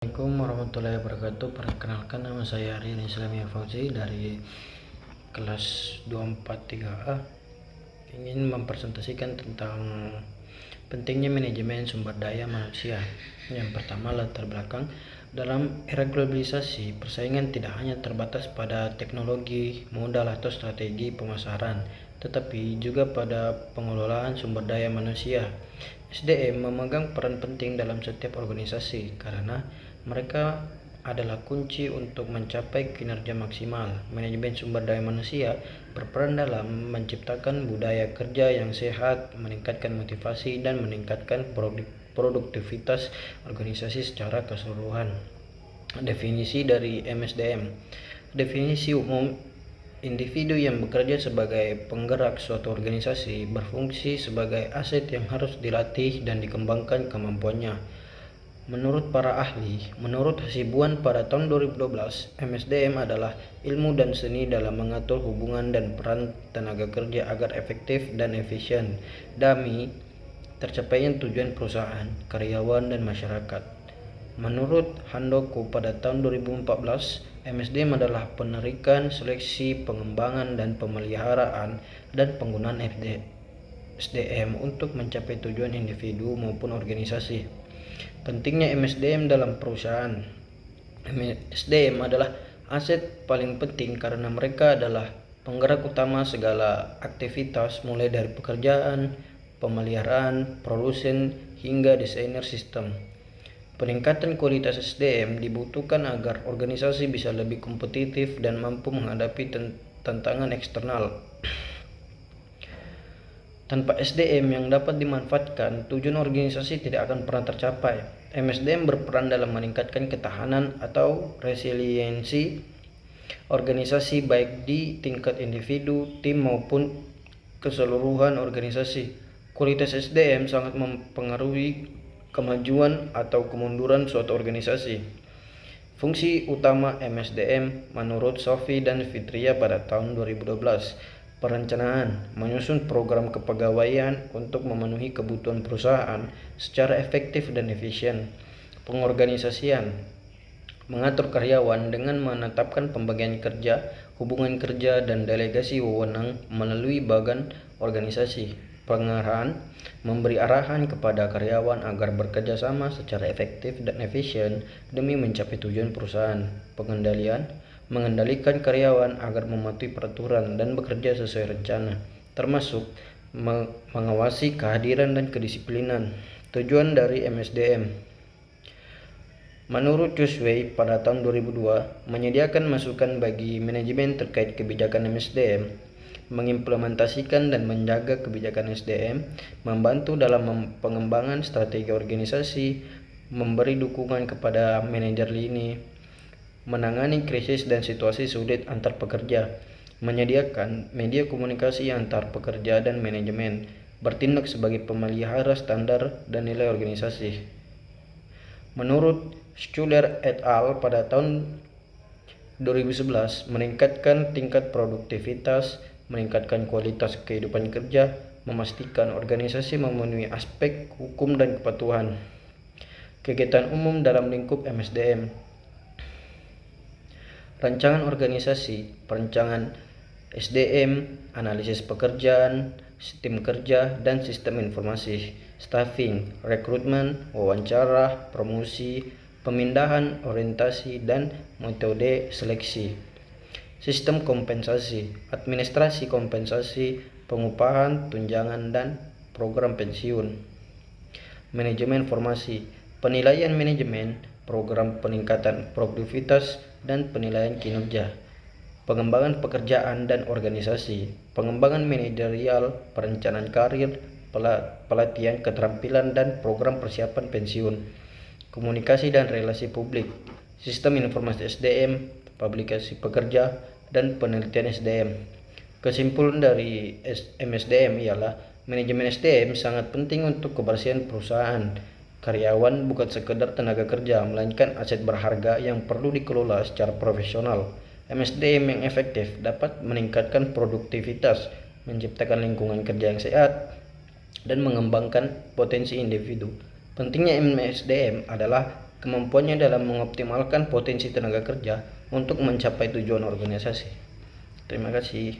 Assalamualaikum warahmatullahi wabarakatuh. Perkenalkan, nama saya Rian Islamia Fauzi dari kelas 243A. Ingin mempresentasikan tentang pentingnya manajemen sumber daya manusia. Yang pertama, latar belakang. Dalam era globalisasi, persaingan tidak hanya terbatas pada teknologi, modal atau strategi pemasaran, tetapi juga pada pengelolaan sumber daya manusia. SDM memegang peran penting dalam setiap organisasi karena mereka adalah kunci untuk mencapai kinerja maksimal. Manajemen sumber daya manusia berperan dalam menciptakan budaya kerja yang sehat, meningkatkan motivasi, dan meningkatkan produktivitas organisasi secara keseluruhan. Definisi dari MSDM. Definisi umum: individu yang bekerja sebagai penggerak suatu organisasi berfungsi sebagai aset yang harus dilatih dan dikembangkan kemampuannya. Menurut para ahli, menurut Hasibuan pada tahun 2012, MSDM adalah ilmu dan seni dalam mengatur hubungan dan peran tenaga kerja agar efektif dan efisien demi tercapainya tujuan perusahaan, karyawan, dan masyarakat. Menurut Handoko pada tahun 2014, MSDM adalah penarikan, seleksi, pengembangan, dan pemeliharaan dan penggunaan SDM untuk mencapai tujuan individu maupun organisasi. Pentingnya MSDM dalam perusahaan. MSDM adalah aset paling penting karena mereka adalah penggerak utama segala aktivitas, mulai dari pekerjaan, pemeliharaan, produsen, hingga desainer sistem. Peningkatan kualitas SDM dibutuhkan agar organisasi bisa lebih kompetitif dan mampu menghadapi tantangan eksternal. Tanpa SDM yang dapat dimanfaatkan, tujuan organisasi tidak akan pernah tercapai. MSDM berperan dalam meningkatkan ketahanan atau resiliensi organisasi baik di tingkat individu, tim maupun keseluruhan organisasi. Kualitas SDM sangat mempengaruhi kemajuan atau kemunduran suatu organisasi. Fungsi utama MSDM menurut Sophie dan Fitria pada tahun 2012. Perencanaan, menyusun program kepegawaian untuk memenuhi kebutuhan perusahaan secara efektif dan efisien. Pengorganisasian, mengatur karyawan dengan menetapkan pembagian kerja, hubungan kerja, dan delegasi wewenang melalui bagan organisasi. Pengarahan, memberi arahan kepada karyawan agar bekerja sama secara efektif dan efisien demi mencapai tujuan perusahaan. Pengendalian, mengendalikan karyawan agar mematuhi peraturan dan bekerja sesuai rencana, termasuk mengawasi kehadiran dan kedisiplinan. Tujuan dari MSDM. Menurut Joshua pada tahun 2002, menyediakan masukan bagi manajemen terkait kebijakan MSDM, mengimplementasikan dan menjaga kebijakan SDM, membantu dalam pengembangan strategi organisasi, memberi dukungan kepada manajer lini, menangani krisis dan situasi sulit antar pekerja, menyediakan media komunikasi antar pekerja dan manajemen, bertindak sebagai pemelihara standar dan nilai organisasi. Menurut Schuler et al. Pada tahun 2011, meningkatkan tingkat produktivitas, meningkatkan kualitas kehidupan kerja, memastikan organisasi memenuhi aspek hukum dan kepatuhan. Kegiatan umum dalam lingkup MSDM. Rancangan organisasi, perencanaan SDM, analisis pekerjaan, sistem kerja, dan sistem informasi. Staffing, rekrutmen, wawancara, promosi, pemindahan, orientasi, dan metode seleksi. Sistem kompensasi, administrasi kompensasi, pengupahan, tunjangan, dan program pensiun. Manajemen formasi, penilaian manajemen, program peningkatan produktivitas, dan penilaian kinerja. Pengembangan pekerjaan dan organisasi, pengembangan manajerial, perencanaan karir, pelatihan keterampilan, dan program persiapan pensiun. Komunikasi dan relasi publik, sistem informasi SDM, publikasi pekerja, dan penelitian SDM. Kesimpulan dari MSDM ialah manajemen SDM sangat penting untuk keberhasilan perusahaan. Karyawan bukan sekedar tenaga kerja, melainkan aset berharga yang perlu dikelola secara profesional. MSDM yang efektif dapat meningkatkan produktivitas, menciptakan lingkungan kerja yang sehat, dan mengembangkan potensi individu. Pentingnya MSDM adalah kemampuannya dalam mengoptimalkan potensi tenaga kerja untuk mencapai tujuan organisasi. Terima kasih.